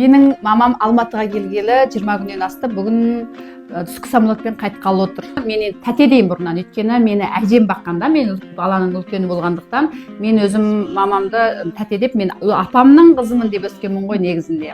Менің мамам Алматыға келгелі 20 күннен асты. Бүгін түскі самолетпен қайтқалы отыр. Мен тәте деймін бұрыннан, өйткені мені әжем баққанда, мен баланың үлкені болғандықтан, мен өзім мамамды тәте деп, мен апамның қызымын деп өскенмін ғой негізінде.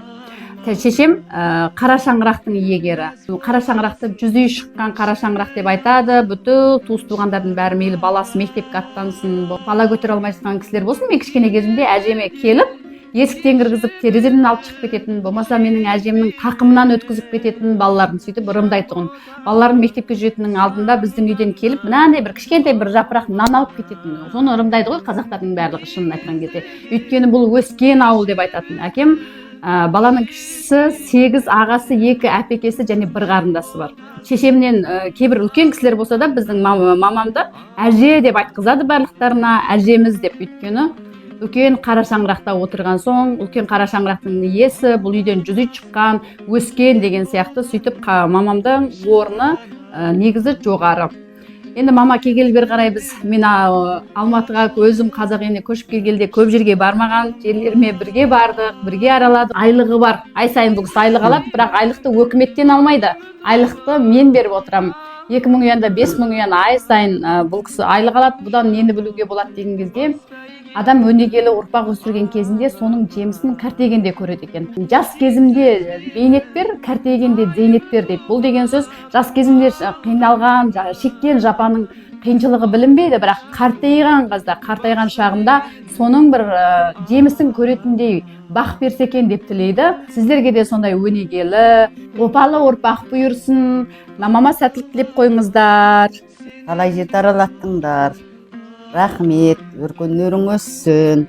Шешем қара шаңырақтың иегері. Қара шаңырақты 100 үй шыққан қара шаңырақ деп айтады. Бүткіл туыс туғандардың бәрі мейлі баласы мектепке аттансын, бала көтере алмай жатқан кісілер болсын. Мен кішкене кезімде әжеме келіп, есіктен кіргізіп, терезеден алып шығып кететін, болмаса менің әжемнің тақымынан өткізіп кететін балаларын сөйтіп ырымдайтұғын. Балаларын мектепке жүретіннің алдында біздің үйден келіп, мынандай бір кішкентай бір жапырақ нан алып кететін. Соны ырымдайды ғой қазақтардың барлығы, шынын айтқан кезде. Өйткені бұл өскен ауыл деп айтатын. Әкем баланың кішісі 8 ағасы, 2 әпекесі және 1 қарындасы бар. Шешемнен кейбір үлкен кісілер болса да біздің мамамды әже деп айтқызады барлықтарына, әжеміз деп. Өйткені үлкен қара шаңырақта отырған соң, үлкен қара шаңырақтың иесі, бұл үйден 100 үй шыққан, өскен деген сияқты. Сөйтіп мамамдың орны негізі жоғары. Енді мама келгелі бері қарай мен Алматыға өзім қазақ еліне көшіп келгелде көп жерге бармаған, жерлеріме бірге бардық, бірге араладық. Айлығы бар, ай сайын бұл кісі айлық алады, бірақ айлықты өкіметтен алмайды. Айлықты мен беріп отырамын. 2000 юанда 5000 юан ай сайын бұл кісі айлық алады. Бұдан нені білуге болады деген кезде, адам өнегелі ұрпақ өсірген кезінде соның жемісін кәртейгенде көреді екен. Жас кезімде бейнет бер, кәртейгенде зейнет бер деп. Бұл деген сөз жас кезімде қиналған, шеккен жапаның қиыншылығы білінбейді, бірақ қартайған қазда, қартайған шағында соның бір жемісін көретіндей бақ берсе екен деп тілейді. Сіздерге де сондай өнегелі, опалы ұрпақ бұйырсын. Мамама сәттілік тілеп қойыңыздар. Талай жерді аралаттыңдар. Рахмет, өркендерің өссін.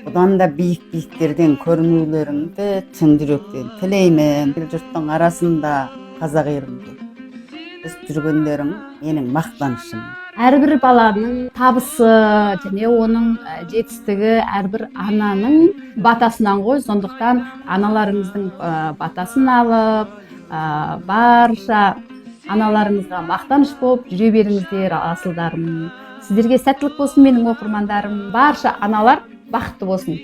Бұдан да биік-биіктерден көрінулеріңді шын жүректен тілеймін. Жұрттың арасында қазақ елінде біз жүргендерің менің мақтанышым. Әрбір баланың табысы және оның жетістігі әрбір ананың батасынан ғой. Сондықтан аналарыңыздың батасын алып, барша аналарыңызға мақтаныш болып жүре беріңіздер, асылдарым. Сіздерге сәттілік болсын, менің оқырмандарым. Барша аналар бақытты болсын.